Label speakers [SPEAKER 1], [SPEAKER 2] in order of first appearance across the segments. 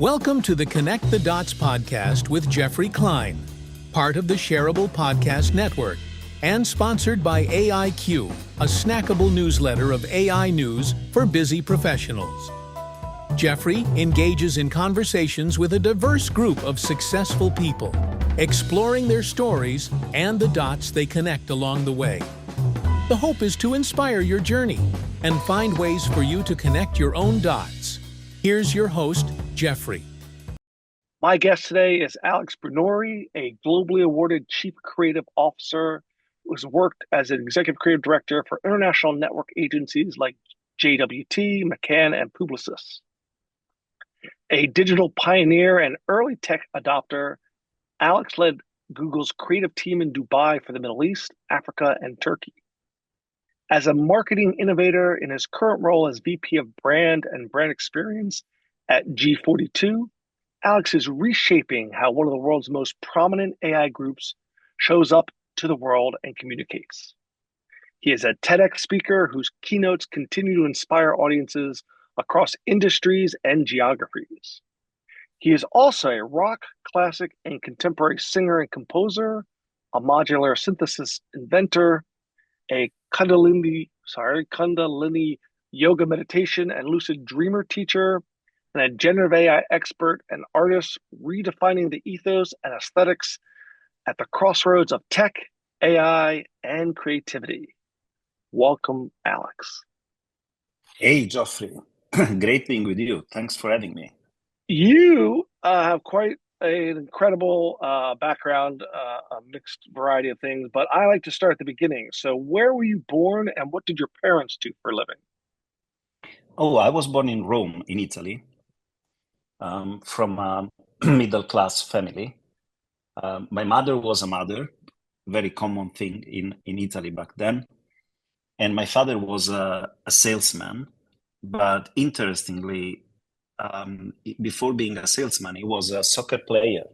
[SPEAKER 1] Welcome to the Connect the Dots podcast with Geoffrey Klein, part of the Shareable Podcast Network, and sponsored by AIQ, a snackable newsletter of AI news for busy professionals. Geoffrey engages in conversations with a diverse group of successful people, exploring their stories and the dots they connect along the way. The hope is to inspire your journey and find ways for you to connect your own dots. Here's your host, Geoffrey.
[SPEAKER 2] My guest today is Alex Brunori, a globally awarded Chief Creative Officer who's worked as an Executive Creative Director for international network agencies like JWT, McCann, and Publicis. A digital pioneer and early tech adopter, Alex led Google's creative team in Dubai for the Middle East, Africa, and Turkey. As a marketing innovator in his current role as VP of Brand and Brand Experience at G42, Alex is reshaping how one of the world's most prominent AI groups shows up to the world and communicates. He is a TEDx speaker whose keynotes continue to inspire audiences across industries and geographies. He is also a rock, classic, and contemporary singer and composer, a modular synthesis inventor, a Kundalini yoga meditation and lucid dreamer teacher, and a generative AI expert and artist redefining the ethos and aesthetics at the crossroads of tech, AI, and creativity. Welcome, Alex.
[SPEAKER 3] Hey, Geoffrey. Great being with you. Thanks for having me.
[SPEAKER 2] You have quite an incredible background, a mixed variety of things, but I like to start at the beginning. So where were you born and what did your parents do for a living?
[SPEAKER 3] Oh, I was born in Rome, in Italy, from a middle-class family. My mother was a mother, very common thing in Italy back then. And my father was a salesman. But interestingly, before being a salesman, he was a soccer player.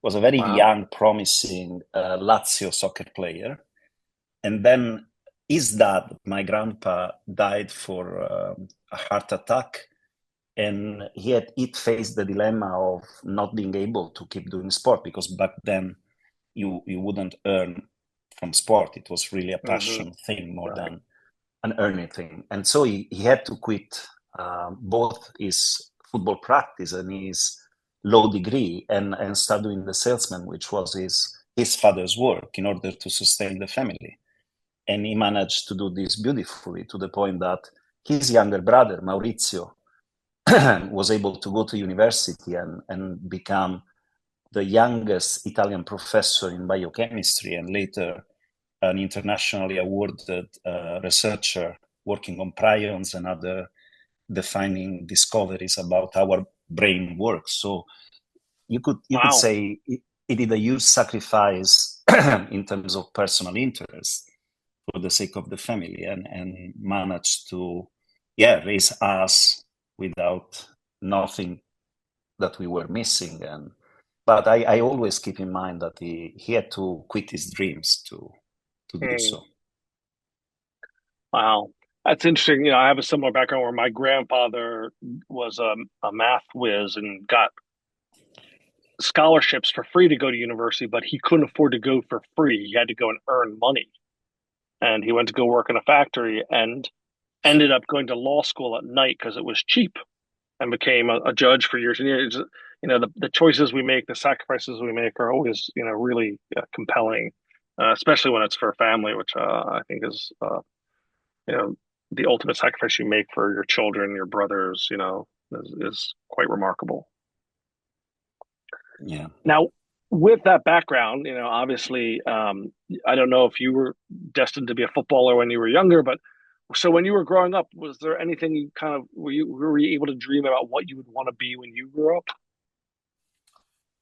[SPEAKER 3] Was a very young, promising Lazio soccer player. And then his dad, my grandpa, died for a heart attack. And he'd faced the dilemma of not being able to keep doing sport because back then you wouldn't earn from sport. It was really a passion thing more than an earning thing. And so he had to quit both his football practice and his law degree and start doing the salesman, which was his father's work in order to sustain the family. And he managed to do this beautifully to the point that his younger brother, Maurizio, was able to go to university and become the youngest Italian professor in biochemistry and later an internationally awarded researcher working on prions and other defining discoveries about how our brain works. So you could say he did a huge sacrifice in terms of personal interest for the sake of the family and managed to raise us without nothing that we were missing. But I always keep in mind that he had to quit his dreams to do so.
[SPEAKER 2] Wow. That's interesting. You know, I have a similar background where my grandfather was a math whiz and got scholarships for free to go to university, but he couldn't afford to go for free. He had to go and earn money. And he went to go work in a factory and ended up going to law school at night because it was cheap and became a judge for years and years. You know, the choices we make, the sacrifices we make are always, you know, really compelling, especially when it's for a family, which I think is, you know, the ultimate sacrifice you make for your children, your brothers, you know, is quite remarkable.
[SPEAKER 3] Yeah.
[SPEAKER 2] Now, with that background, you know, obviously, I don't know if you were destined to be a footballer when you were younger, but so when you were growing up, was there anything you kind of, were you able to dream about what you would want to be when you grew up?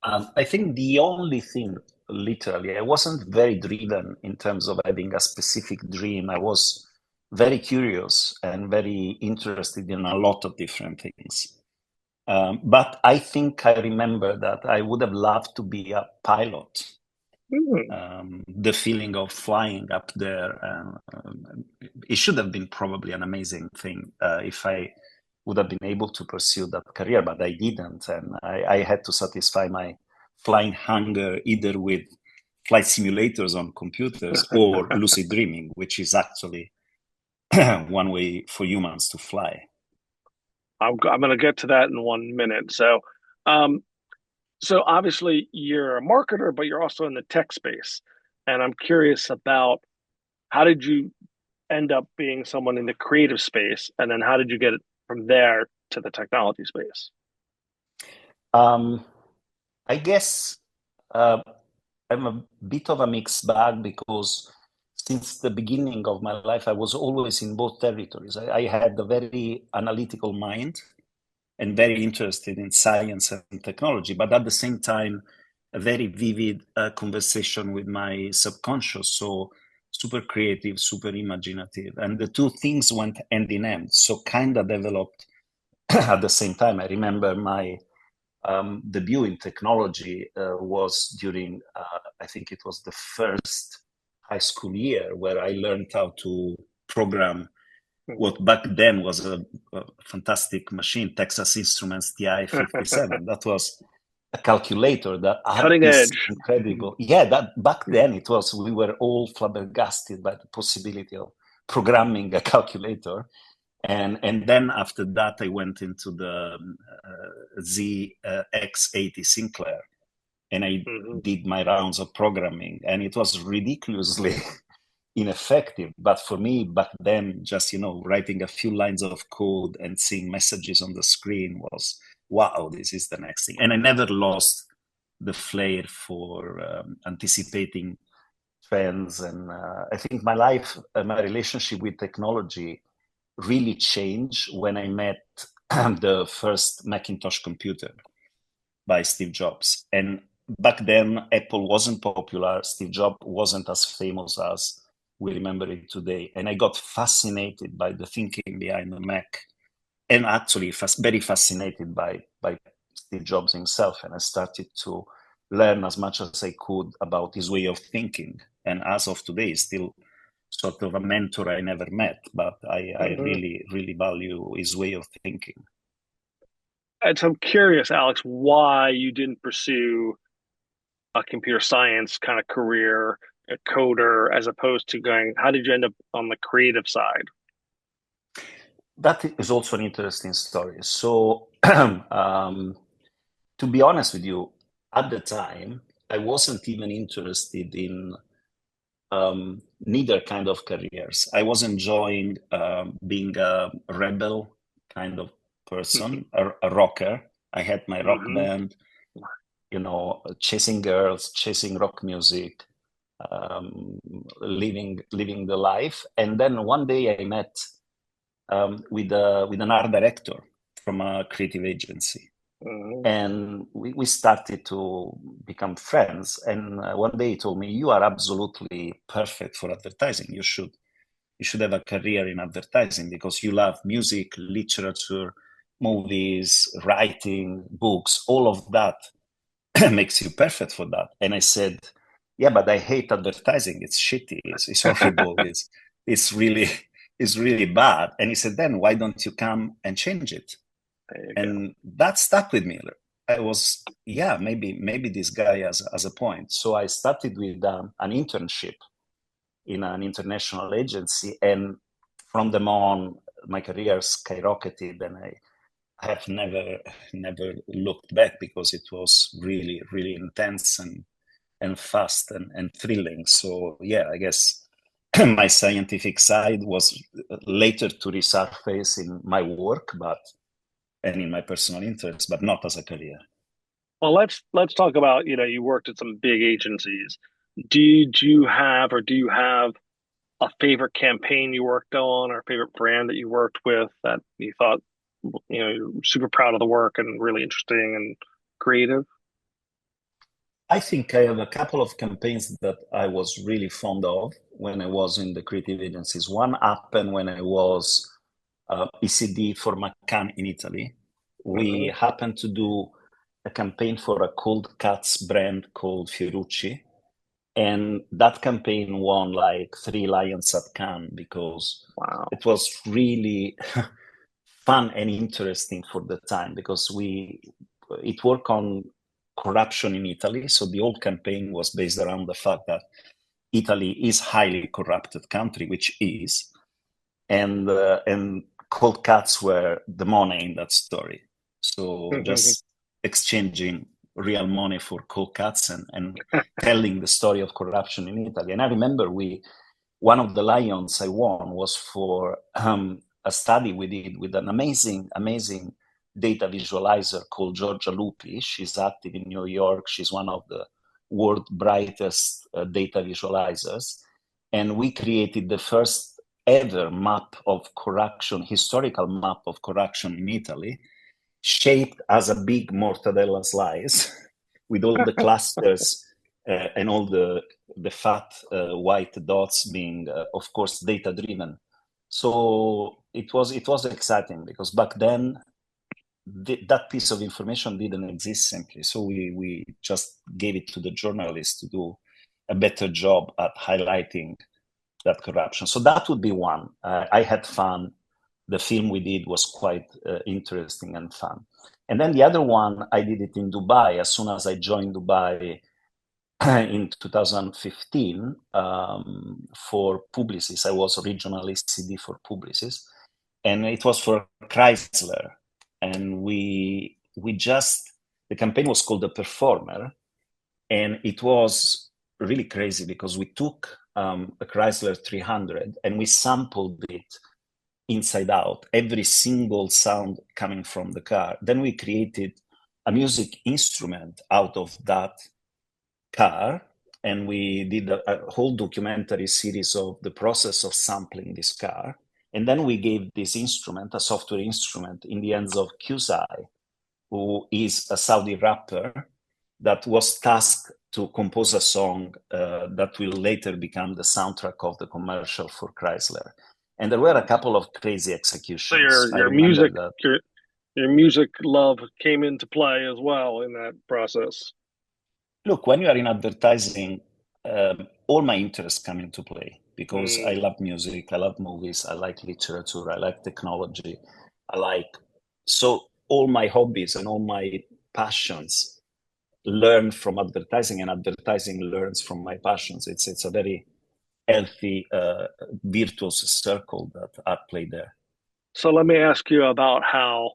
[SPEAKER 3] I think the only thing, literally, I wasn't very driven in terms of having a specific dream. I was very curious and very interested in a lot of different things. But I think I remember that I would have loved to be a pilot. The feeling of flying up there, it should have been probably an amazing thing if I would have been able to pursue that career, but I didn't. And I had to satisfy my flying hunger either with flight simulators on computers or lucid dreaming, which is actually one way for humans to fly.
[SPEAKER 2] I'm going to get to that in 1 minute. So obviously you're a marketer, but you're also in the tech space, and I'm curious about how did you end up being someone in the creative space, and then how did you get it from there to the technology space?
[SPEAKER 3] I guess uh, I'm a bit of a mixed bag because since the beginning of my life, I was always in both territories. I had a very analytical mind and very interested in science and technology, but at the same time, a very vivid conversation with my subconscious. So super creative, super imaginative. And the two things went hand in hand. So kind of developed at the same time. I remember my debut in technology was during, I think it was the first high school year where I learned how to program what back then was a fantastic machine, Texas Instruments TI-57. That was a calculator that had
[SPEAKER 2] Cutting
[SPEAKER 3] this
[SPEAKER 2] edge.
[SPEAKER 3] incredible, yeah, that back then it was, we were all flabbergasted by the possibility of programming a calculator. And then after that, I went into the ZX80 Sinclair, and I
[SPEAKER 2] Mm-hmm.
[SPEAKER 3] did my rounds of programming, and it was ridiculously ineffective. But for me, back then, just writing a few lines of code and seeing messages on the screen was, wow, this is the next thing. And I never lost the flair for anticipating trends. And I think my life, my relationship with technology really changed when I met the first Macintosh computer by Steve Jobs. And back then, Apple wasn't popular. Steve Jobs wasn't as famous as we remember it today. And I got fascinated by the thinking behind the Mac, and actually very fascinated by Steve Jobs himself. And I started to learn as much as I could about his way of thinking. And as of today, still sort of a mentor I never met, but I
[SPEAKER 2] Mm-hmm.
[SPEAKER 3] really, really value his way of thinking.
[SPEAKER 2] And so I'm curious, Alex, why you didn't pursue a computer science kind of career, a coder, as opposed to going, how did you end up on the creative side?
[SPEAKER 3] That is also an interesting story. So, to be honest with you, at the time, I wasn't even interested in neither kind of careers. I was enjoying being a rebel kind of person, a rocker. I had my rock
[SPEAKER 2] Mm-hmm.
[SPEAKER 3] band, chasing girls, chasing rock music, living the life. And then one day I met with an art director from a creative agency,
[SPEAKER 2] Mm-hmm.
[SPEAKER 3] and we started to become friends. And one day he told me, "You are absolutely perfect for advertising. You should have a career in advertising because you love music, literature, movies, writing, books, all of that makes you perfect for that." And I said, "Yeah, but I hate advertising. It's shitty. It's horrible. It's really it's really bad." And he said, "Then why don't you come and change it?"
[SPEAKER 2] There you go.
[SPEAKER 3] And that stuck with me. I was, yeah, maybe this guy has a point. So I started with an internship in an international agency, and from them on, my career skyrocketed, and I have never looked back because it was really, really intense and fast and thrilling. So yeah, I guess my scientific side was later to resurface in my work, and in my personal interests, but not as a career.
[SPEAKER 2] Well, let's talk about, you worked at some big agencies. Did you have or do you have a favorite campaign you worked on or a favorite brand that you worked with that you thought, you're super proud of the work and really interesting and creative?
[SPEAKER 3] I think I have a couple of campaigns that I was really fond of when I was in the creative agencies. One happened when I was ECD for McCann in Italy. We
[SPEAKER 2] Hmm.
[SPEAKER 3] happened to do a campaign for a cold cuts brand called Fiorucci. And that campaign won like 3 Lions at Cannes because
[SPEAKER 2] Wow.
[SPEAKER 3] it was really fun and interesting for the time because it worked on corruption in Italy. So the whole campaign was based around the fact that Italy is highly corrupted country, which is, and cold cuts were the money in that story. So just exchanging real money for cold cuts and telling the story of corruption in Italy. And I remember one of the Lions I won was for a study we did with an amazing data visualizer called Giorgia Lupi. She's active in New York. She's one of the world's brightest data visualizers. And we created the first ever map of corruption, historical map of corruption in Italy, shaped as a big mortadella slice with all the clusters and all the fat white dots being, of course, data driven. So it was exciting because back then that piece of information didn't exist simply. So we just gave it to the journalists to do a better job at highlighting that corruption. So that would be one. I had fun. The film we did was quite interesting and fun. And then the other one, I did it in Dubai. As soon as I joined Dubai in 2015 for Publicis, I was regional ECD for Publicis, and it was for Chrysler. And the campaign was called The Performer, and it was really crazy because we took a Chrysler 300 and we sampled it inside out, every single sound coming from the car. Then we created a music instrument out of that car, and we did a whole documentary series of the process of sampling this car. And then we gave this instrument, a software instrument, in the hands of Qusai, who is a Saudi rapper that was tasked to compose a song that will later become the soundtrack of the commercial for Chrysler. And there were a couple of crazy executions.
[SPEAKER 2] So your music your music love came into play as well in that process.
[SPEAKER 3] Look, when you are in advertising, all my interests come into play because I love music, I love movies, I like literature, I like technology, so all my hobbies and all my passions learn from advertising, and advertising learns from my passions. It's a very healthy, virtuous circle that at play there.
[SPEAKER 2] So let me ask you about how,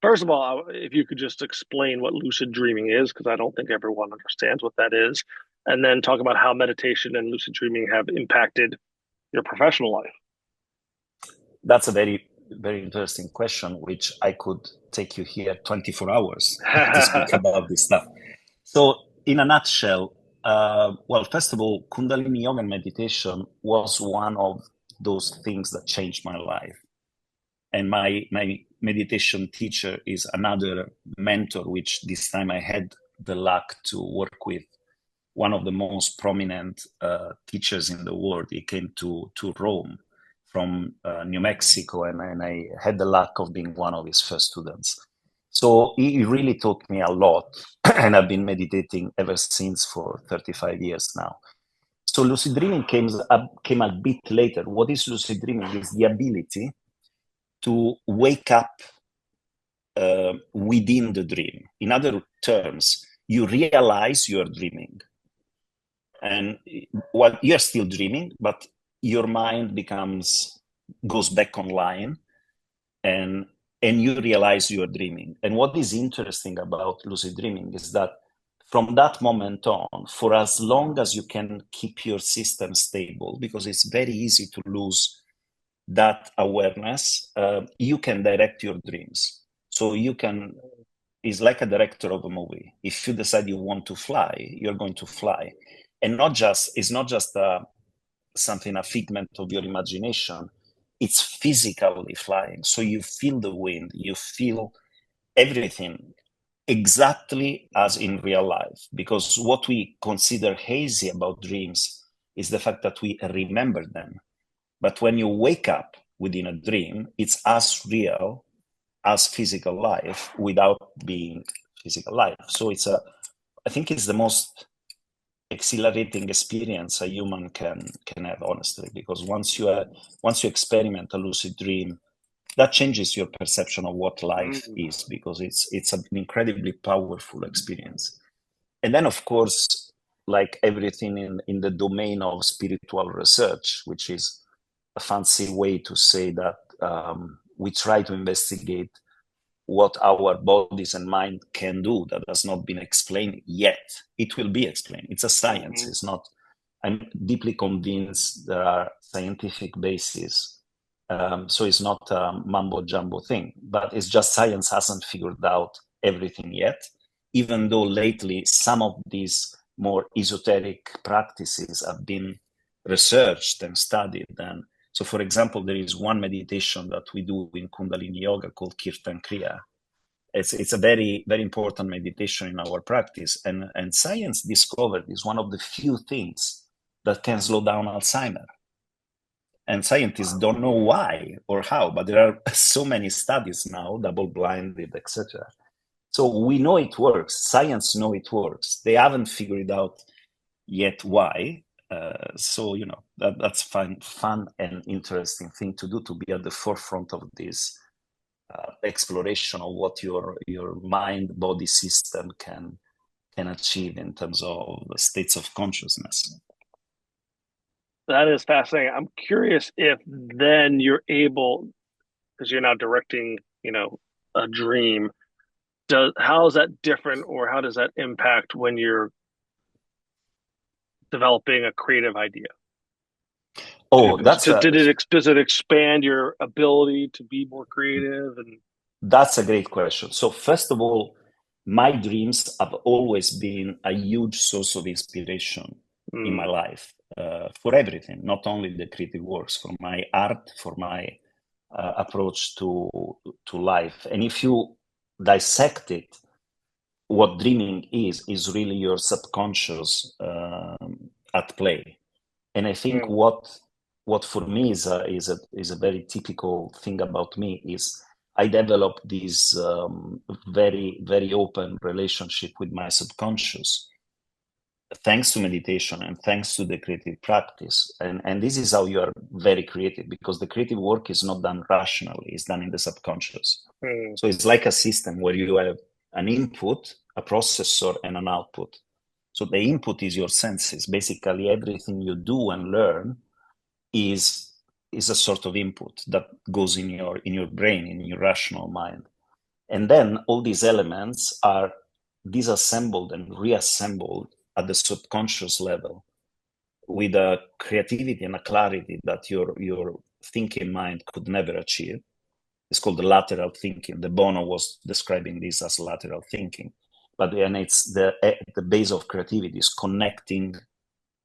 [SPEAKER 2] first of all, if you could just explain what lucid dreaming is, because I don't think everyone understands what that is, and then talk about how meditation and lucid dreaming have impacted your professional life.
[SPEAKER 3] That's a very, very interesting question, which I could take you here 24 hours to speak about this stuff. So in a nutshell, well, first of all, Kundalini Yoga and meditation was one of those things that changed my life. And my meditation teacher is another mentor, which this time I had the luck to work with, one of the most prominent teachers in the world. He came to Rome from New Mexico, and I had the luck of being one of his first students. So he really taught me a lot, and I've been meditating ever since for 35 years now. So lucid dreaming came a bit later. What is lucid dreaming? Is the ability to wake up within the dream. In other terms, you realize you're dreaming. And while you're still dreaming, but your mind goes back online, and you realize you are dreaming. And what is interesting about lucid dreaming is that from that moment on, for as long as you can keep your system stable, because it's very easy to lose that awareness, you can direct your dreams. So it's like a director of a movie. If you decide you want to fly, you're going to fly. And it's not just a figment of your imagination, it's physically flying. So you feel the wind, you feel everything exactly as in real life. Because what we consider hazy about dreams is the fact that we remember them. But when you wake up within a dream, it's as real as physical life without being physical life. So I think it's the most exhilarating experience a human can have, honestly, because once you experiment a lucid dream, that changes your perception of what life
[SPEAKER 2] Mm.
[SPEAKER 3] is, because it's an incredibly powerful experience. And then, of course, like everything in the domain of spiritual research, which is a fancy way to say that we try to investigate what our bodies and mind can do that has not been explained yet. It will be explained. It's a science.
[SPEAKER 2] Mm-hmm.
[SPEAKER 3] It's not. I'm deeply convinced there are scientific bases. So it's not a mumbo jumbo thing, but it's just science hasn't figured out everything yet, even though lately some of these more esoteric practices have been researched and studied. And so, for example, there is one meditation that we do in Kundalini Yoga called Kirtan Kriya. It's a very, very important meditation in our practice. And science discovered is one of the few things that can slow down Alzheimer. And scientists don't know why or how, but there are so many studies now, double-blinded, etc. So we know it works. Science know it works. They haven't figured out yet why. So that's fun and interesting thing to do, to be at the forefront of this exploration of what your mind body system can achieve in terms of states of consciousness.
[SPEAKER 2] That is fascinating. I'm curious if then you're able, because you're now directing, a dream. How is that different, or how does that impact when you're developing a creative idea?
[SPEAKER 3] Oh,
[SPEAKER 2] Does it expand your ability to be more creative? And
[SPEAKER 3] that's a great question. So first of all, my dreams have always been a huge source of inspiration in my life, for everything, not only the creative works, for my art, for my approach to life. And if you dissect it, what dreaming is really your subconscious at play. And I think what for me is a very typical thing about me is I developed this very, very open relationship with my subconscious, thanks to meditation and thanks to the creative practice. And this is how you are very creative, because the creative work is not done rationally, it's done in the subconscious. So it's like a system where you have an input, a processor, and an output. So the input is your senses. Basically, everything you do and learn is a sort of input that goes in your brain, in your rational mind. And then all these elements are disassembled and reassembled at the subconscious level with a creativity and a clarity that your thinking mind could never achieve. It's called the lateral thinking. De Bono was describing this as lateral thinking. But then it's the base of creativity is connecting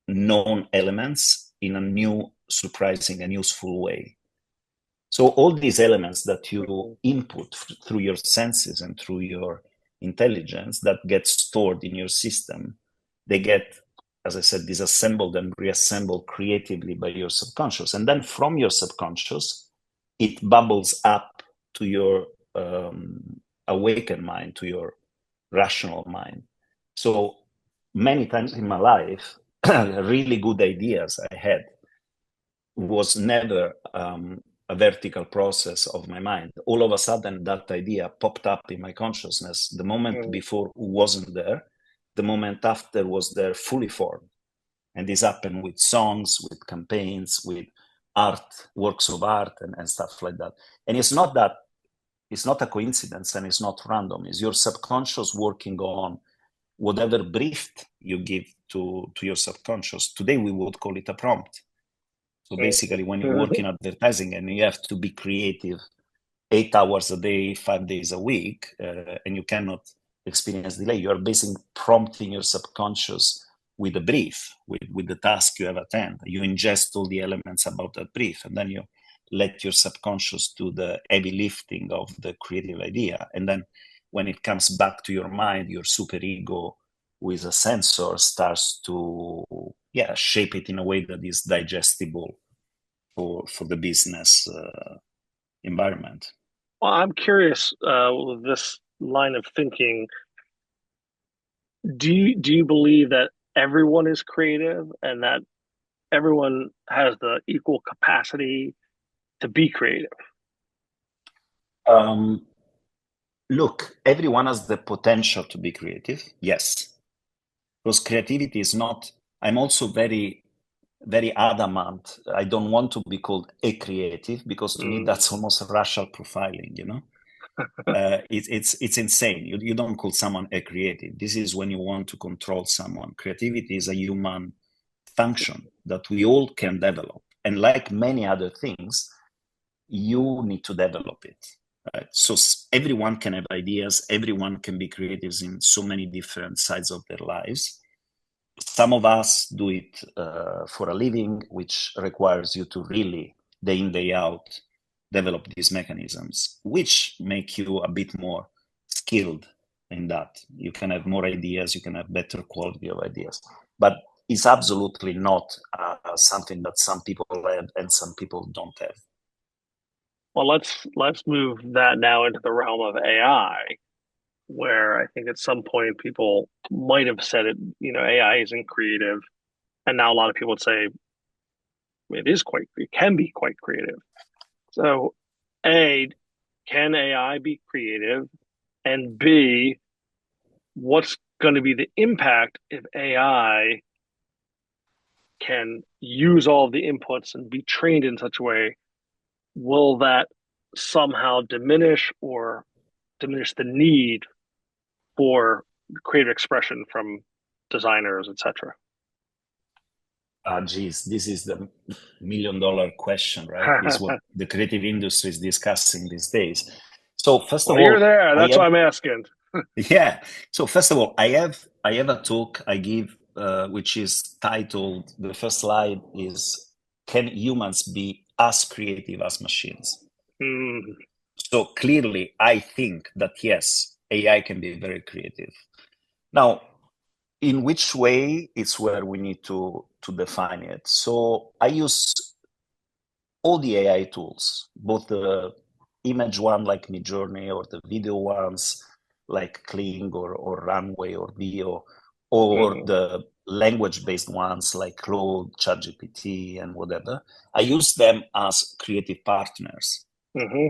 [SPEAKER 3] known elements in a new, surprising, and useful way. So all these elements that you input through your senses and through your intelligence that get stored in your system, they get, as I said, disassembled and reassembled creatively by your subconscious. And then from your subconscious, it bubbles up to your awakened mind, to your rational mind. So many times in my life, really good ideas I had was never a vertical process of my mind. All of a sudden, that idea popped up in my consciousness. The moment before wasn't there. The moment after was there, fully formed. And this happened with songs, with campaigns, with art, works of art, and stuff like that. And it's not a coincidence, and it's not random. It's your subconscious working on whatever brief you give to your subconscious. Today, we would call it a prompt. So basically, when you work in advertising and you have to be creative 8 hours a day, 5 days a week, and you cannot experience delay, you are basically prompting your subconscious with a brief, with the task you have at hand. You ingest all the elements about that brief, and then you let your subconscious do the heavy lifting of the creative idea. And then when it comes back to your mind, your superego with a sensor starts to shape it in a way that is digestible for the business environment.
[SPEAKER 2] Well, I'm curious with this line of thinking. Do you believe that everyone is creative and that everyone has the equal capacity to be creative?
[SPEAKER 3] Look, everyone has the potential to be creative, yes, because creativity is not. I'm also very adamant. I don't want to be called a creative because to me
[SPEAKER 2] Mm.
[SPEAKER 3] that's almost racial profiling. It's insane. You don't call someone a creative. This is when you want to control someone. Creativity is a human function that we all can develop, and like many other things, you need to develop it. Right? So everyone can have ideas. Everyone can be creatives in so many different sides of their lives. Some of us do it for a living, which requires you to really day in, day out develop these mechanisms, which make you a bit more skilled in that. You can have more ideas, you can have better quality of ideas. But it's absolutely not something that some people have and some people don't have.
[SPEAKER 2] Well, let's move that now into the realm of AI, where I think at some point people might have said it, AI isn't creative, and now a lot of people would say it can be quite creative. So, A, can AI be creative? And B, what's going to be the impact if AI can use all the inputs and be trained in such a way? Will that somehow diminish the need for creative expression from designers, etc.?
[SPEAKER 3] Geez, this is the $1 million question, right? This is what the creative industry is discussing these days. So first of
[SPEAKER 2] Well, you're
[SPEAKER 3] all,
[SPEAKER 2] there.
[SPEAKER 3] I
[SPEAKER 2] That's
[SPEAKER 3] have
[SPEAKER 2] why I'm asking.
[SPEAKER 3] yeah. So first of all, I have a talk I give, which is titled. The first slide is "Can humans be as creative as machines?"
[SPEAKER 2] Mm,
[SPEAKER 3] So clearly, I think that yes, AI can be very creative. Now, in which way it's where we need to define it. So I use all the AI tools, both the image one like Midjourney or the video ones like Kling or Runway or Veo, or
[SPEAKER 2] mm,
[SPEAKER 3] the language-based ones like Claude, ChatGPT, and whatever. I use them as creative partners.
[SPEAKER 2] hmm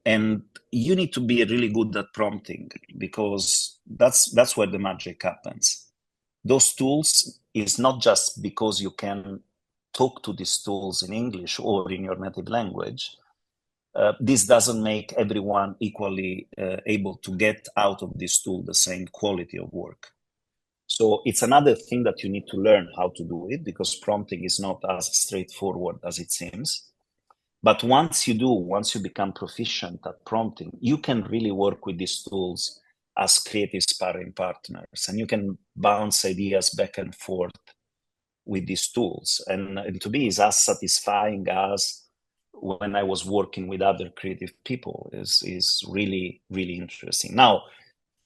[SPEAKER 3] And you need to be really good at prompting because that's where the magic happens. Those tools is not just because you can talk to these tools in English or in your native language. This doesn't make everyone equally able to get out of this tool the same quality of work. So it's another thing that you need to learn how to do it because prompting is not as straightforward as it seems. But once you become proficient at prompting, you can really work with these tools as creative sparring partners and you can bounce ideas back and forth with these tools. And to me, is as satisfying as when I was working with other creative people is really, really interesting. Now,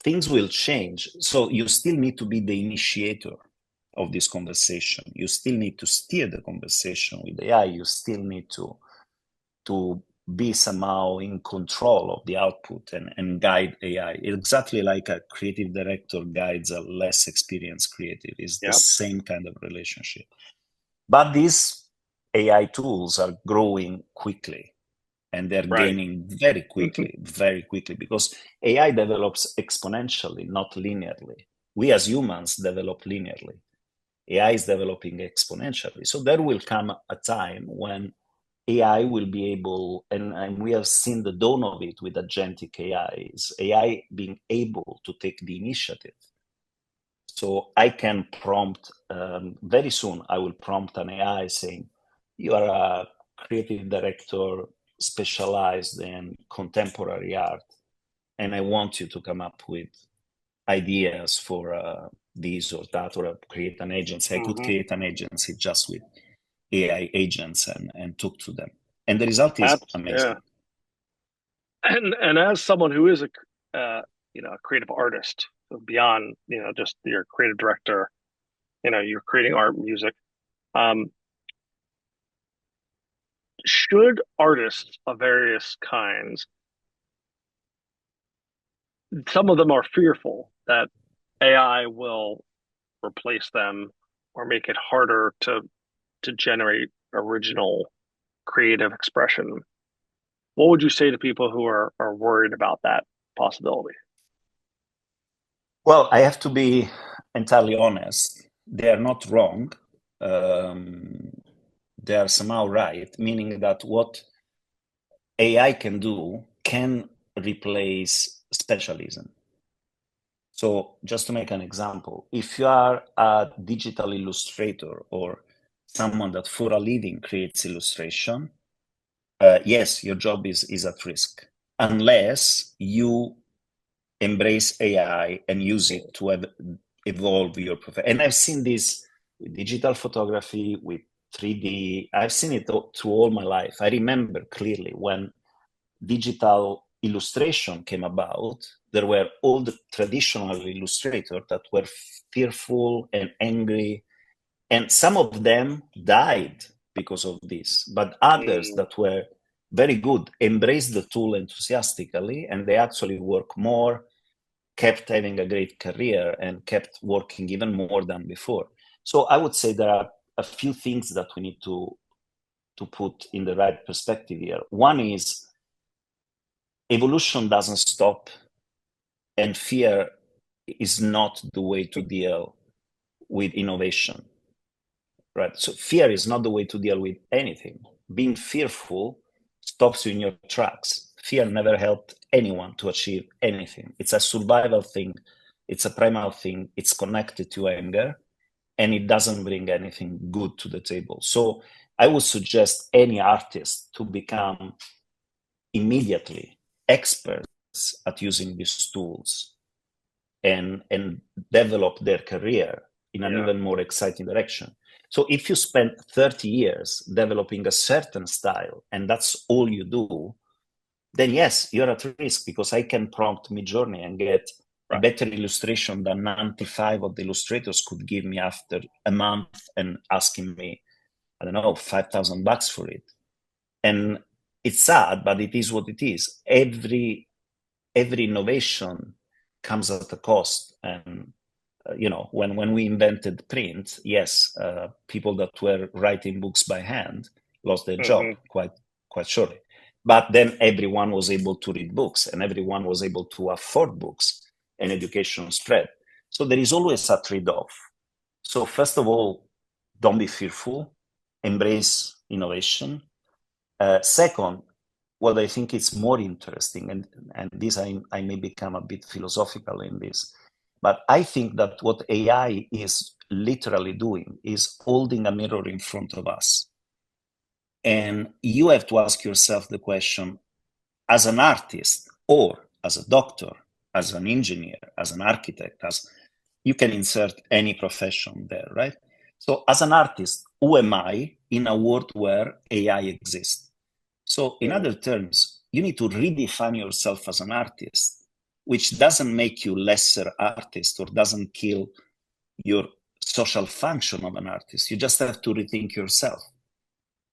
[SPEAKER 3] things will change. So you still need to be the initiator of this conversation. You still need to steer the conversation with AI. You still need to be somehow in control of the output and guide AI. Exactly like a creative director guides a less experienced creative. Is the
[SPEAKER 2] yeah.
[SPEAKER 3] same kind of relationship. But these AI tools are growing quickly and they're
[SPEAKER 2] Right.
[SPEAKER 3] gaining very quickly, because AI develops exponentially, not linearly. We as humans develop linearly. AI is developing exponentially. So there will come a time when AI will be able, and we have seen the dawn of it with agentic AI, is AI being able to take the initiative. So I can prompt, very soon, I will prompt an AI saying, you are a creative director specialized in contemporary art, and I want you to come up with ideas for this or that, or create an agency. I could
[SPEAKER 2] hmm
[SPEAKER 3] create an agency just with AI agents and talk to them. And the result is
[SPEAKER 2] That's yeah.
[SPEAKER 3] amazing.
[SPEAKER 2] And as someone who is a creative artist, so beyond just your creative director, you're creating art, music. Um, should artists of various kinds, some of them are fearful that AI will replace them or make it harder to generate original creative expression. What would you say to people who are worried about that possibility?
[SPEAKER 3] Well, I have to be entirely honest. They are not wrong. Um, they are somehow right, meaning that what AI can do can replace specialism. So just to make an example, if you are a digital illustrator or someone that for a living creates illustration, yes, your job is at risk unless you embrace AI and use it to evolve your profession. And I've seen this with digital photography, with 3D. I've seen it through all my life. I remember clearly when digital illustration came about, there were all the traditional illustrators that were fearful and angry, and some of them died because of this. But others
[SPEAKER 2] Mm,
[SPEAKER 3] that were very good embraced the tool enthusiastically, and they actually work more, kept having a great career, and kept working even more than before. So I would say there are a few things that we need to put in the right perspective here. One is evolution doesn't stop, and fear is not the way to deal with innovation, right? So fear is not the way to deal with anything. Being fearful stops you in your tracks. Fear never helped anyone to achieve anything. It's a survival thing. It's a primal thing. It's connected to anger, and it doesn't bring anything good to the table. So I would suggest any artist to become immediately experts at using these tools and develop their career in an
[SPEAKER 2] yeah.
[SPEAKER 3] even more exciting direction. So if you spend 30 years developing a certain style and that's all you do, then yes, you're at risk, because I can prompt Midjourney and get a
[SPEAKER 2] Right.
[SPEAKER 3] better illustration than 95 of the illustrators could give me after a month and asking me, I don't know, $5,000 for it. And it's sad, but it is what it is. Every innovation comes at a cost. And when we invented print, yes, people that were writing books by hand lost their job
[SPEAKER 2] Hmm.
[SPEAKER 3] quite surely. But then everyone was able to read books, and everyone was able to afford books, and education spread. So there is always a trade-off. So first of all, don't be fearful, embrace innovation. Second, what I think is more interesting, and this I may become a bit philosophical in this, but I think that what AI is literally doing is holding a mirror in front of us. And you have to ask yourself the question, as an artist or as a doctor, as an engineer, as an architect, as you can insert any profession there, right? So as an artist, who am I in a world where AI exists? So in
[SPEAKER 2] Mm,
[SPEAKER 3] other terms, you need to redefine yourself as an artist, which doesn't make you lesser artist or doesn't kill your social function of an artist. You just have to rethink yourself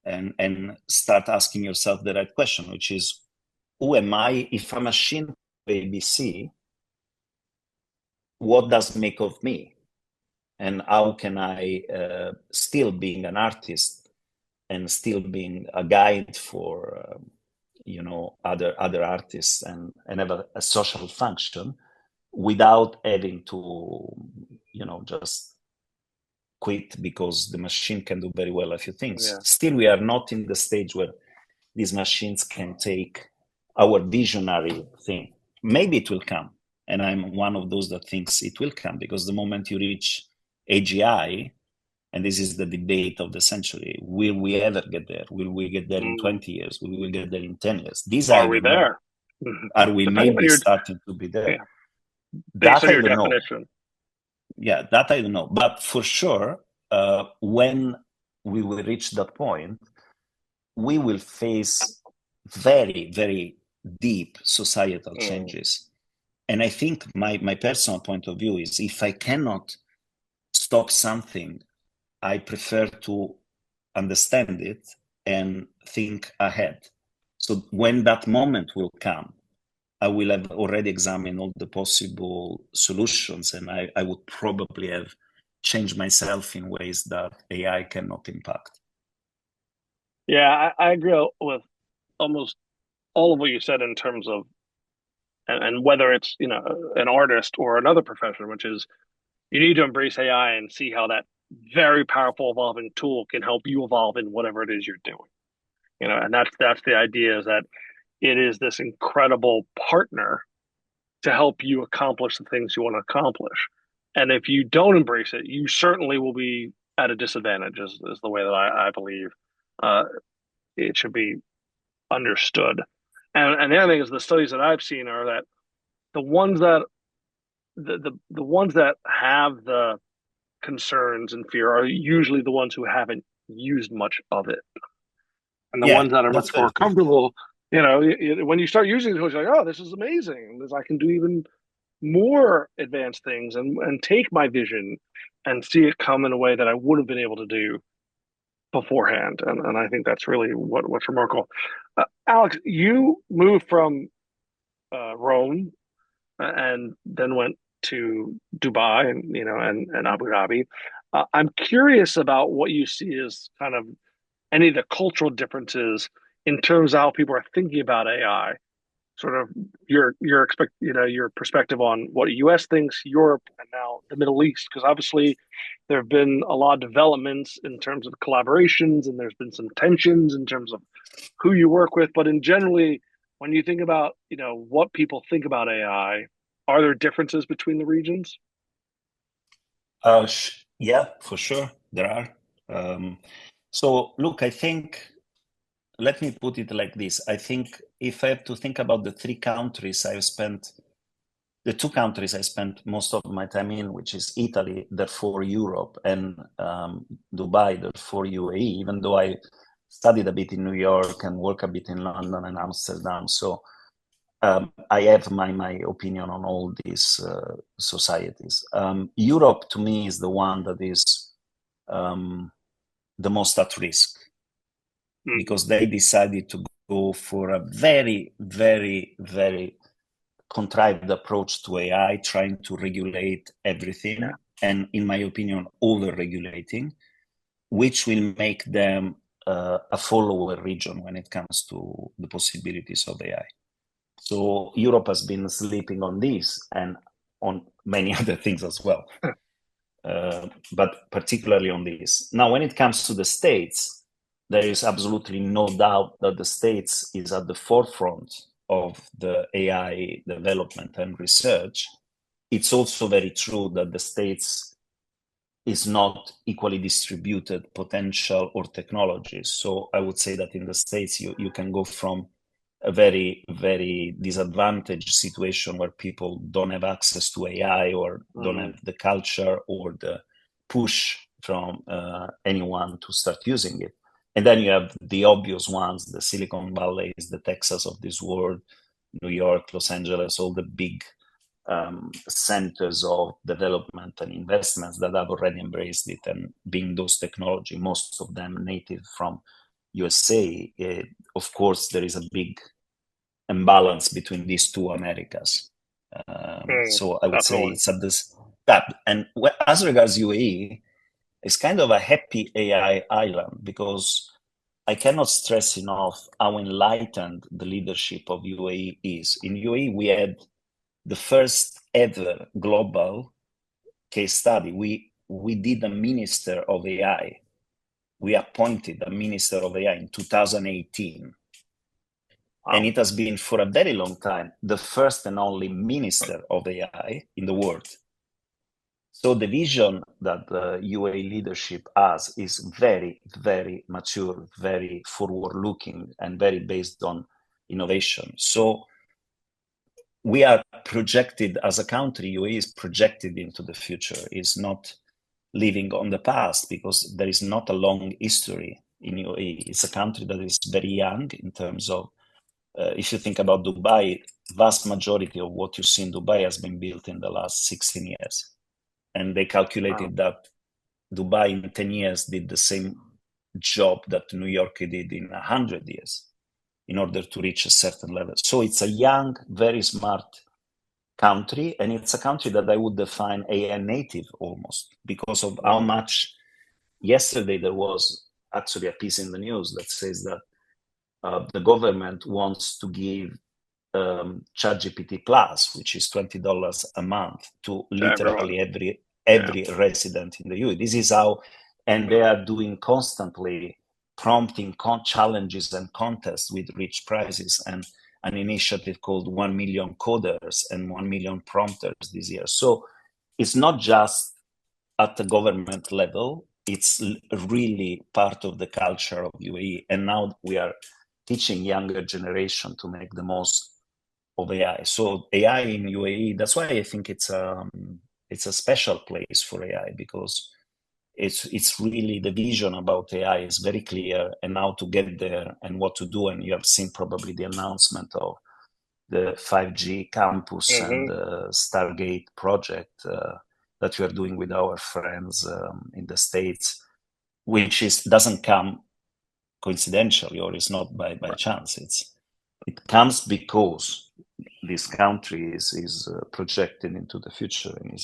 [SPEAKER 3] and start asking yourself the right question, which is, who am I? If a machine ABC, what does it make of me? And how can I still being an artist and still being a guide for other artists and have a social function without having to just quit because the machine can do very well a few things.
[SPEAKER 2] yeah.
[SPEAKER 3] Still, we are not in the stage where these machines can take our visionary thing. Maybe it will come, and I'm one of those that thinks it will come, because the moment you reach AGI, and this is the debate of the century, will we ever get there? Will we get there in
[SPEAKER 2] Mm.
[SPEAKER 3] 20 years? Will we get there in 10 years? This
[SPEAKER 2] Are
[SPEAKER 3] I
[SPEAKER 2] we
[SPEAKER 3] don't know.
[SPEAKER 2] there? Mhm.
[SPEAKER 3] Are we
[SPEAKER 2] Depending on
[SPEAKER 3] maybe
[SPEAKER 2] your,
[SPEAKER 3] starting to be there?
[SPEAKER 2] yeah, based
[SPEAKER 3] That
[SPEAKER 2] on
[SPEAKER 3] I
[SPEAKER 2] your
[SPEAKER 3] don't know.
[SPEAKER 2] definition.
[SPEAKER 3] Yeah, that I don't know. But for sure, when we will reach that point, we will face very, very deep societal
[SPEAKER 2] Mm,
[SPEAKER 3] changes. And I think my personal point of view is, if I cannot stop something, I prefer to understand it and think ahead. So when that moment will come, I will have already examined all the possible solutions, and I would probably have changed myself in ways that AI cannot impact.
[SPEAKER 2] yeah, I agree with almost all of what you said in terms of, and whether it's, you know, an artist or another profession, which is you need to embrace AI and see how that very powerful evolving tool can help you evolve in whatever it is you're doing. You know, and that's the idea, is that it is this incredible partner to help you accomplish the things you want to accomplish. And if you don't embrace it, you certainly will be at a disadvantage, is the way that I believe uh, it should be understood. And the other thing is, the studies that I've seen are that the ones that the ones that have the concerns and fear are usually the ones who haven't used much of it, and the
[SPEAKER 3] Yeah,
[SPEAKER 2] ones that are
[SPEAKER 3] that's
[SPEAKER 2] much
[SPEAKER 3] very
[SPEAKER 2] more
[SPEAKER 3] true.
[SPEAKER 2] comfortable. You know, when you start using it, you're like, oh, this is amazing. I can do even more advanced things, and take my vision and see it come in a way that I would have been able to do beforehand. And I think that's really what's remarkable. Alex, you moved from Rome and then went to Dubai, and you know, and Abu Dhabi. I'm curious about what you see as kind of any of the cultural differences in terms of how people are thinking about AI. Sort of your perspective on what US thinks, Europe, and now the Middle East, because obviously there have been a lot of developments in terms of collaborations, and there's been some tensions in terms of who you work with. But in generally, when you think about, you know, what people think about AI, are there differences between the regions?
[SPEAKER 3] Yeah, for sure, there are. Um, so, look, I think, let me put it like this. I think if I have to think about the two countries I spent most of my time in, which is Italy, therefore Europe, and Dubai, therefore UAE, even though I studied a bit in New York and work a bit in London and Amsterdam. So I have my opinion on all these societies. Europe, to me, is the one that is the most at risk,
[SPEAKER 2] Mm,
[SPEAKER 3] because they decided to go for a very, very, very contrived approach to AI, trying to regulate everything,
[SPEAKER 2] yeah.
[SPEAKER 3] and in my opinion, over-regulating, which will make them a follower region when it comes to the possibilities of AI. So Europe has been sleeping on this and on many other things as well, but particularly on this. Now, when it comes to the States, there is absolutely no doubt that the States is at the forefront of the AI development and research. It's also very true that the States is not equally distributed potential or technologies. So I would say that in the States, you can go from a very, very disadvantaged situation where people don't have access to AI or don't
[SPEAKER 2] Mm,
[SPEAKER 3] have the culture or the push from anyone to start using it. And then you have the obvious ones, the Silicon Valleys, the Texas of this world, New York, Los Angeles, all the big centers of development and investments that have already embraced it, and being those technology, most of them native from USA. Of course, there is a big imbalance between these two Americas. So I would say
[SPEAKER 2] definitely.
[SPEAKER 3] it's at this that. And as regards UAE, it's kind of a happy AI island, because I cannot stress enough how enlightened the leadership of UAE is. In UAE, we had the first ever global case study. We did a minister of AI. We appointed a minister of AI in 2018. And
[SPEAKER 2] Wow.
[SPEAKER 3] it has been for a very long time the first and only minister of AI in the world. So the vision that the UAE leadership has is very, very mature, very forward-looking, and very based on innovation. So we are projected as a country, UAE is projected into the future, is not living on the past, because there is not a long history in UAE. It's a country that is very young in terms of, if you think about Dubai, vast majority of what you see in Dubai has been built in the last 16 years. And they
[SPEAKER 2] Wow.
[SPEAKER 3] calculated that Dubai in 10 years did the same job that New York did in 100 years in order to reach a certain level. So it's a young, very smart country, and it's a country that I would define AI native almost, because of how
[SPEAKER 2] Mm,
[SPEAKER 3] much. Yesterday there was actually a piece in the news that says that the government wants to give ChatGPT Plus, which is $20 a month, to literally every resident in the EU. This is how, and they are doing constantly prompting challenges and contests with rich prizes, and an initiative called 1 million coders and 1 million prompters this year. So it's not just at the government level, it's really part of the culture of UAE. And now we are teaching younger generation to make the most of AI. So AI in UAE, that's why I think it's a special place for AI, because it's really the vision about AI is very clear, and how to get there and what to do. And you have seen probably the announcement of the 5G campus and the Stargate project that we are doing with our friends in the States, which doesn't come coincidentally, or is not by chance. It comes because this country is projected into the future, and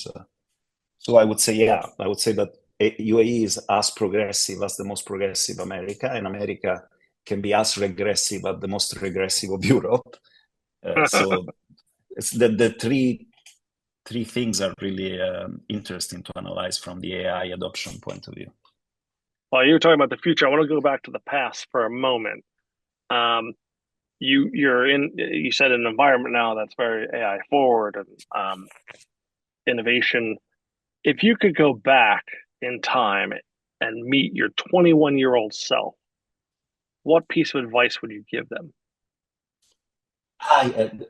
[SPEAKER 3] so I would say that UAE is as progressive as the most progressive America, and America can be as regressive as the most regressive of Europe. So it's the three things are really interesting to analyze from the AI adoption point of view.
[SPEAKER 2] Well, you were talking about the future. I want to go back to the past for a moment. You said an environment now that's very AI forward and innovation. If you could go back in time and meet your 21-year-old self, what piece of advice would you give them?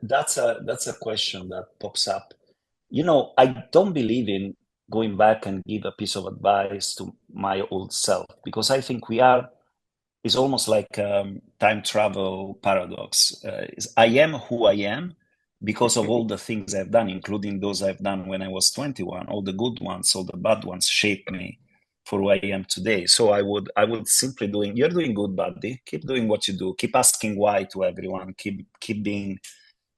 [SPEAKER 3] That's a question that pops up. I don't believe in going back and give a piece of advice to my old self, because I think it's almost like time travel paradox. I am who I am because of all the things I've done, including those I've done when I was 21. All the good ones, all the bad ones shaped me for who I am today. So I would simply you're doing good, buddy. Keep doing what you do. Keep asking why to everyone. Keep being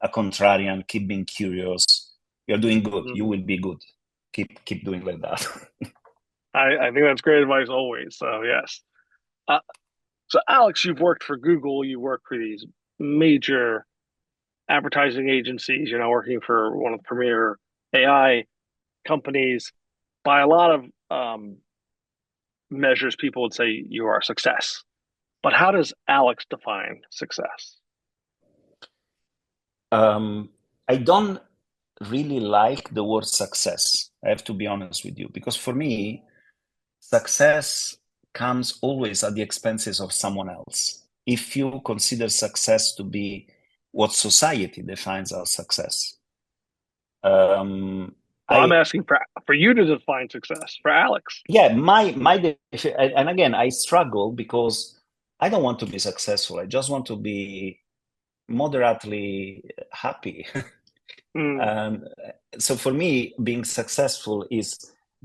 [SPEAKER 3] a contrarian. Keep being curious. You're doing good. You will be good. Keep doing like that.
[SPEAKER 2] I think that's great advice always. So yes. So Alex, you've worked for Google. You work for these major advertising agencies. You're now working for one of the premier AI companies. By a lot of measures, people would say you are a success. But how does Alex define success?
[SPEAKER 3] I don't really like the word success. I have to be honest with you, because for me, success comes always at the expenses of someone else. If you consider success to be what society defines as success,
[SPEAKER 2] I'm asking for you to define success for Alex.
[SPEAKER 3] Yeah, and again, I struggle because I don't want to be successful. I just want to be moderately happy. So for me, being successful is,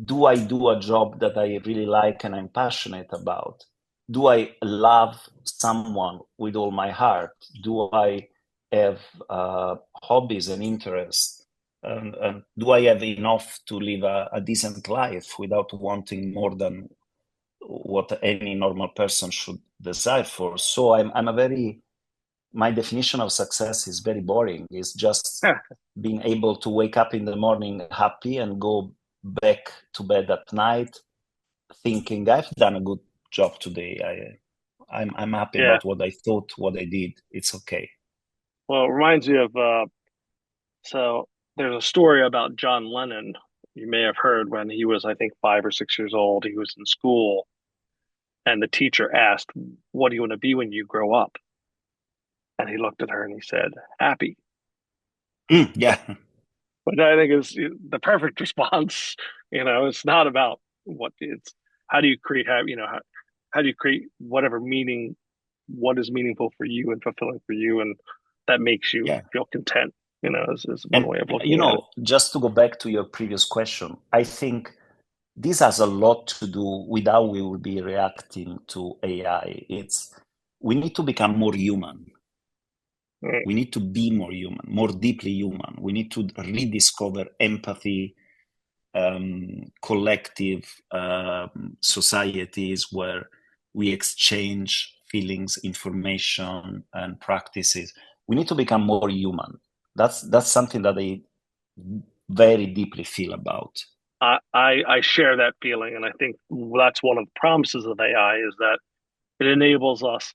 [SPEAKER 3] do I do a job that I really like and I'm passionate about? Do I love someone with all my heart? Do I have hobbies and interests? And do I have enough to live a decent life without wanting more than what any normal person should desire for? So my definition of success is very boring. It's just being able to wake up in the morning happy and go back to bed at night thinking I've done a good job today. I'm happy about what I thought, what I did. It's okay.
[SPEAKER 2] Well, it reminds me of so there's a story about John Lennon. You may have heard when he was, I think, 5 or 6 years old. He was in school, and the teacher asked, "What do you want to be when you grow up?" And he looked at her and he said, "Happy."
[SPEAKER 3] Yeah.
[SPEAKER 2] But I think it's the perfect response. It's not about it's how do you create how do you create whatever meaning, what is meaningful for you and fulfilling for you, and that makes you feel content. Is one way of looking at it.
[SPEAKER 3] Just to go back to your previous question, I think this has a lot to do with how we will be reacting to AI. We need to become more human. We need to be more human, more deeply human. We need to rediscover empathy, collective societies where we exchange feelings, information, and practices. We need to become more human. That's something that I very deeply feel about.
[SPEAKER 2] I share that feeling, and I think that's one of the promises of AI is that it enables us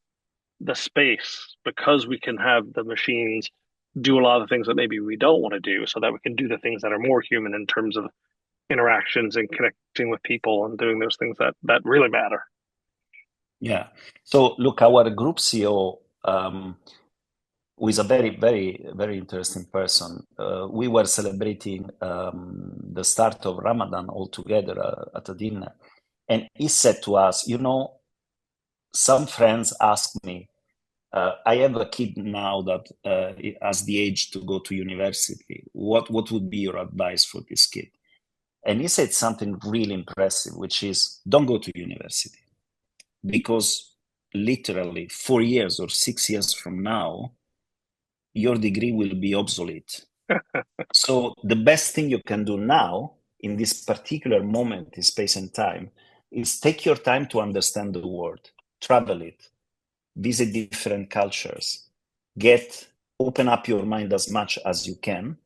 [SPEAKER 2] the space because we can have the machines do a lot of things that maybe we don't want to do, so that we can do the things that are more human in terms of interactions and connecting with people and doing those things that really matter.
[SPEAKER 3] Yeah. So look, our group CEO, who is a very, very, very interesting person. We were celebrating the start of Ramadan all together at a dinner. And he said to us, some friends ask me, I have a kid now that has the age to go to university. What would be your advice for this kid? And he said something really impressive, which is don't go to university, because literally 4 years or 6 years from now, your degree will be obsolete. So the best thing you can do now in this particular moment in space and time is take your time to understand the world, travel it, visit different cultures, open up your mind as much as you can.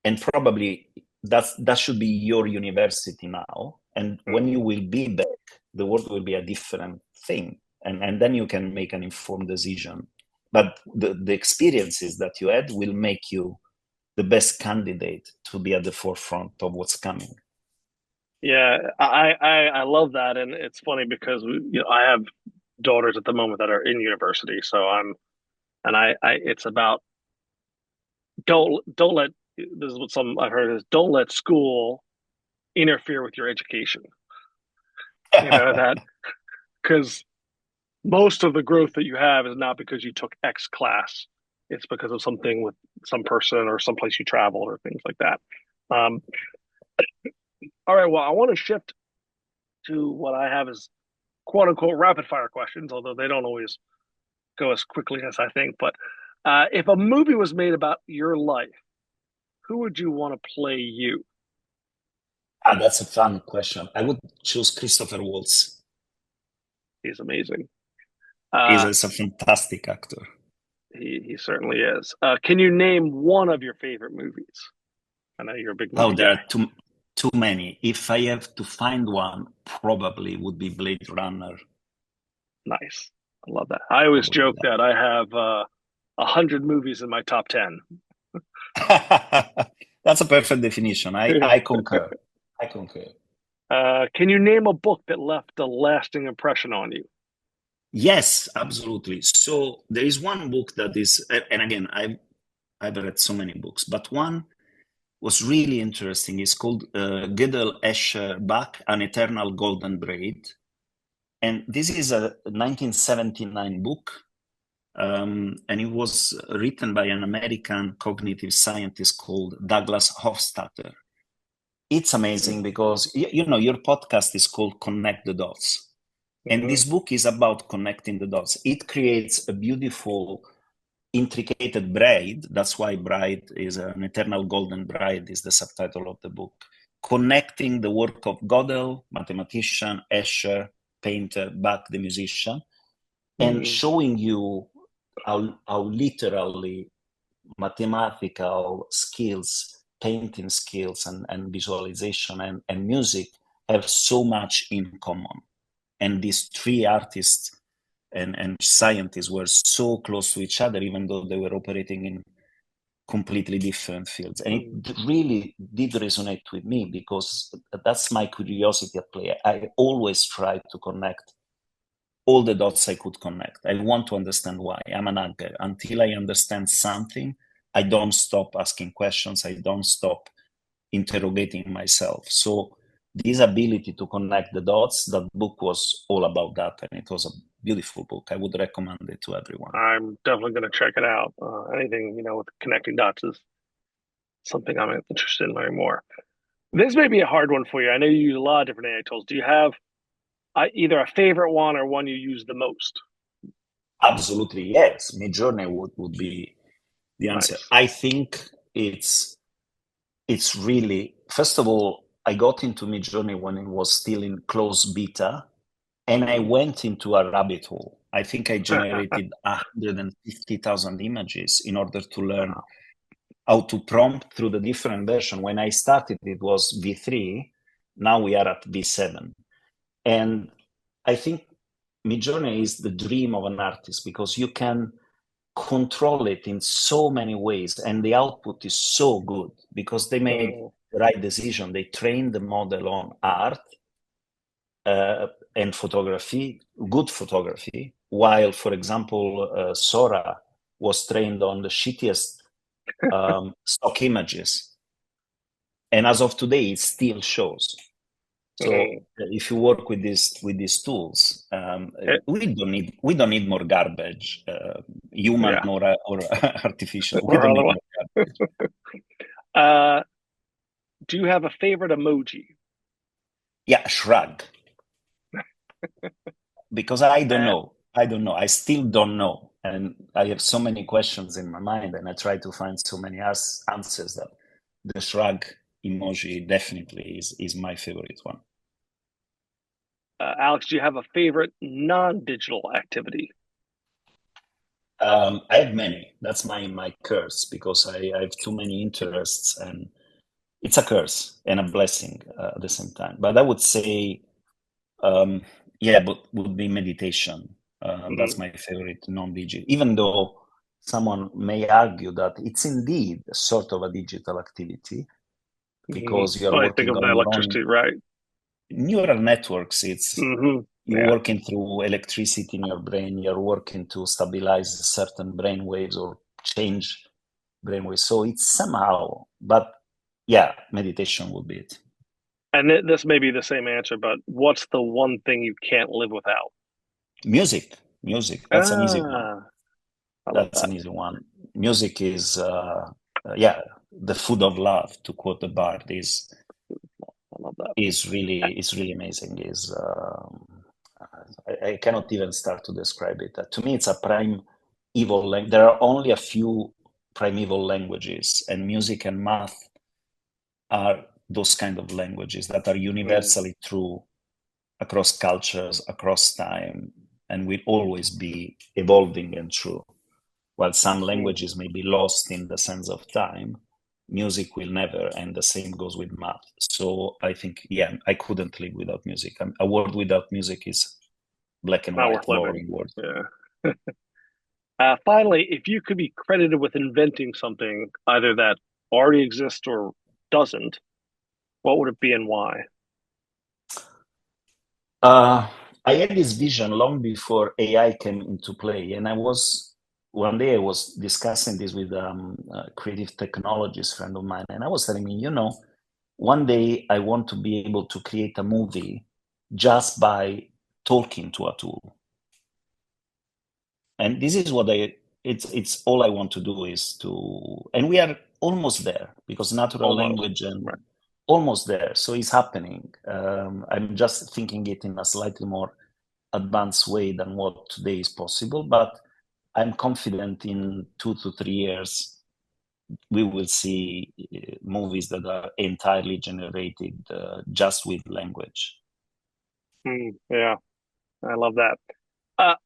[SPEAKER 3] And probably that should be your university now. And when you will be back, the world will be a different thing. And then you can make an informed decision. But the experiences that you had will make you the best candidate to be at the forefront of what's coming.
[SPEAKER 2] Yeah, I love that, and it's funny because I have daughters at the moment that are in university, so I it's about don't let this is what some I've heard is don't let school interfere with your education. That because most of the growth that you have is not because you took X class. It's because of something with some person or someplace you traveled or things like that. Um, all right, well, I want to shift to what I have as quote unquote rapid fire questions, although they don't always go as quickly as I think. But if a movie was made about your life, who would you want to play you?
[SPEAKER 3] That's a fun question. I would choose Christopher Waltz.
[SPEAKER 2] He's amazing.
[SPEAKER 3] He's
[SPEAKER 2] Uh,
[SPEAKER 3] a fantastic actor.
[SPEAKER 2] he certainly is. Can you name one of your favorite movies? I know you're a big
[SPEAKER 3] Oh,
[SPEAKER 2] movie
[SPEAKER 3] there
[SPEAKER 2] guy.
[SPEAKER 3] are too many. If I have to find one, probably would be Blade Runner.
[SPEAKER 2] Nice. I love that. I always
[SPEAKER 3] Probably
[SPEAKER 2] joke that I have 100 movies in my top 10.
[SPEAKER 3] that. That's a perfect definition. I concur. I concur.
[SPEAKER 2] Can you name a book that left a lasting impression on you?
[SPEAKER 3] Yes, absolutely. So there is one book that is, and again, I've read so many books, but one was really interesting. It's called Gödel, Escher, Bach, An Eternal Golden Braid. And this is a 1979 book, and it was written by an American cognitive scientist called Douglas Hofstadter. It's amazing because, your podcast is called Connect the Dots. And this book is about connecting the dots. It creates a beautiful, intricate braid. That's why Bride is an eternal golden bride is the subtitle of the book. Connecting the work of Gödel, mathematician, Escher, painter, Bach, the musician, and showing you how literally mathematical skills, painting skills, and visualization and music have so much in common. And these three artists and scientists were so close to each other, even though they were operating in completely different fields. And it really did resonate with me because that's my curiosity at play. I always try to connect all the dots I could connect. I want to understand why. I'm an anchor. Until I understand something, I don't stop asking questions. I don't stop interrogating myself. So this ability to connect the dots, that book was all about that. And it was a beautiful book. I would recommend it to everyone.
[SPEAKER 2] I'm definitely going to check it out. Anything, with connecting dots is something I'm interested in learning more. This may be a hard one for you. I know you use a lot of different AI tools. Do you have either a favorite one or one you use the most?
[SPEAKER 3] Absolutely, yes. Midjourney would be the answer.
[SPEAKER 2] Nice.
[SPEAKER 3] I think it's really, first of all, I got into Midjourney when it was still in closed beta, and I went into a rabbit hole. I think I generated 150,000 images in order to learn
[SPEAKER 2] Wow.
[SPEAKER 3] how to prompt through the different version. When I started, it was V3. Now we are at V7. And I think Midjourney is the dream of an artist because you can control it in so many ways, and the output is so good because they made
[SPEAKER 2] Mm,
[SPEAKER 3] the right decision. They trained the model on art and photography, good photography, while, for example, Sora was trained on the shittiest stock images. And as of today, it still shows. So
[SPEAKER 2] mm.
[SPEAKER 3] if you work with these tools,
[SPEAKER 2] It,
[SPEAKER 3] we don't need more garbage, human
[SPEAKER 2] yeah,
[SPEAKER 3] or artificial. We
[SPEAKER 2] or
[SPEAKER 3] don't need
[SPEAKER 2] otherwise.
[SPEAKER 3] more garbage.
[SPEAKER 2] Uh, do you have a favorite emoji?
[SPEAKER 3] Yeah, shrug. Because I don't
[SPEAKER 2] Uh,
[SPEAKER 3] know. I don't know. I still don't know, and I have so many questions in my mind, and I try to find so many answers that the shrug emoji definitely is my favorite one.
[SPEAKER 2] Alex, do you have a favorite non-digital activity?
[SPEAKER 3] I have many. That's my curse because I have too many interests, and it's a curse and a blessing at the same time. But I would say, um, yeah, but would be meditation. That's
[SPEAKER 2] Mm,
[SPEAKER 3] my favorite non-digital. Even though someone may argue that it's indeed a sort of a digital activity
[SPEAKER 2] mm.
[SPEAKER 3] because you are
[SPEAKER 2] Well, I think
[SPEAKER 3] working
[SPEAKER 2] of the
[SPEAKER 3] on your own
[SPEAKER 2] electricity, right?
[SPEAKER 3] neural networks. You're
[SPEAKER 2] Yeah.
[SPEAKER 3] working through electricity in your brain. You're working to stabilize certain brain waves or change brainwaves. So it's somehow, but yeah, meditation would be it.
[SPEAKER 2] And this may be the same answer, but what's the one thing you can't live without?
[SPEAKER 3] Music. That's an easy one.
[SPEAKER 2] Ah, I love
[SPEAKER 3] That's
[SPEAKER 2] that.
[SPEAKER 3] an easy one. Music is, yeah, the food of love. To quote the bard,
[SPEAKER 2] I love that.
[SPEAKER 3] is really amazing. I cannot even start to describe it. To me, it's a primeval language. There are only a few primeval languages, and music and math are those kind of languages that are
[SPEAKER 2] Mm,
[SPEAKER 3] universally true across cultures, across time, and will always be evolving and true. While some
[SPEAKER 2] mm.
[SPEAKER 3] languages may be lost in the sense of time, music will never, and the same goes with math. So I think, yeah, I couldn't live without music. A world without music is black and
[SPEAKER 2] Not
[SPEAKER 3] white,
[SPEAKER 2] worth living.
[SPEAKER 3] boring world.
[SPEAKER 2] Yeah. Finally, if you could be credited with inventing something, either that already exists or doesn't, what would it be and why?
[SPEAKER 3] Uh, I had this vision long before AI came into play, and one day I was discussing this with a creative technologist friend of mine, and I was telling me, one day I want to be able to create a movie just by talking to a tool. And this is what it's all I want to do is and we are almost there because natural
[SPEAKER 2] Almost.
[SPEAKER 3] language and
[SPEAKER 2] Right.
[SPEAKER 3] almost there. So it's happening. I'm just thinking it in a slightly more advanced way than what today is possible, but I'm confident in 2 to 3 years we will see movies that are entirely generated just with language.
[SPEAKER 2] Yeah, I love that.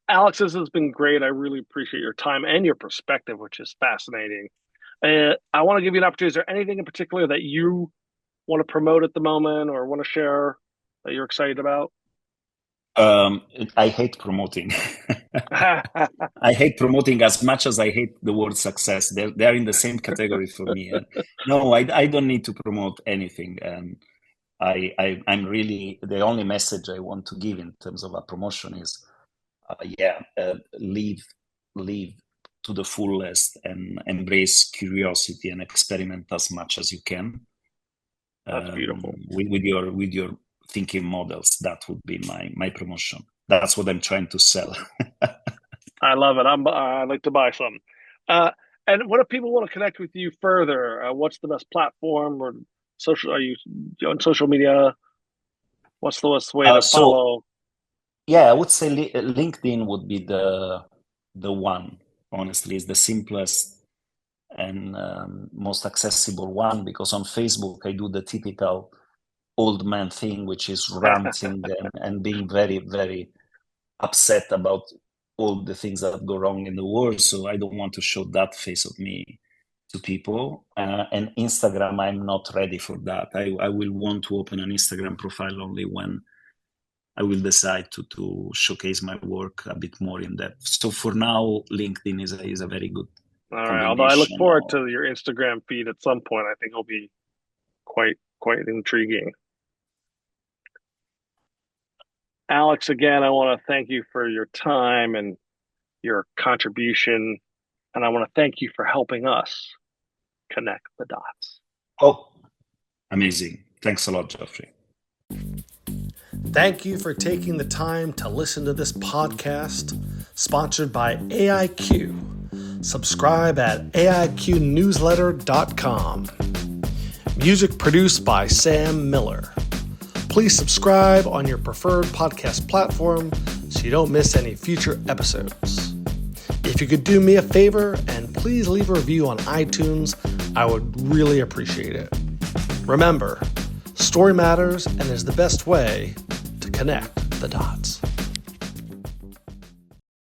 [SPEAKER 2] Alex, this has been great. I really appreciate your time and your perspective, which is fascinating. I want to give you an opportunity. Is there anything in particular that you want to promote at the moment or want to share that you're excited about?
[SPEAKER 3] Um, I hate promoting. I hate promoting as much as I hate the word success. They're in the same category for me. And no, I don't need to promote anything. I'm really the only message I want to give in terms of a promotion is, live to the fullest and embrace curiosity and experiment as much as you can
[SPEAKER 2] That's beautiful.
[SPEAKER 3] with your thinking models. That would be my promotion. That's what I'm trying to sell.
[SPEAKER 2] I love it. I'd like to buy some. Uh, and what if people want to connect with you further? What's the best platform or social? Are you on social media? What's the best way to
[SPEAKER 3] So
[SPEAKER 2] follow?
[SPEAKER 3] yeah, I would say LinkedIn would be the one. Honestly, is the simplest and most accessible one because on Facebook I do the typical old man thing, which is ranting and being very, very upset about all the things that go wrong in the world. So I don't want to show that face of me to people. And Instagram, I'm not ready for that. I will want to open an Instagram profile only when I will decide to showcase my work a bit more in depth. So for now, LinkedIn is a very good
[SPEAKER 2] All right. Although I look
[SPEAKER 3] combination
[SPEAKER 2] forward
[SPEAKER 3] of.
[SPEAKER 2] to your Instagram feed at some point. I think it'll be quite intriguing. Alex, again, I want to thank you for your time and your contribution, and I want to thank you for helping us connect the dots.
[SPEAKER 3] Oh, amazing. Thanks a lot, Geoffrey.
[SPEAKER 4] Thank you for taking the time to listen to this podcast, sponsored by AIQ. Subscribe at aiqnewsletter.com. Music produced by Sam Miller. Please subscribe on your preferred podcast platform so you don't miss any future episodes. If you could do me a favor and please leave a review on iTunes, I would really appreciate it. Remember, story matters and is the best way to connect the dots.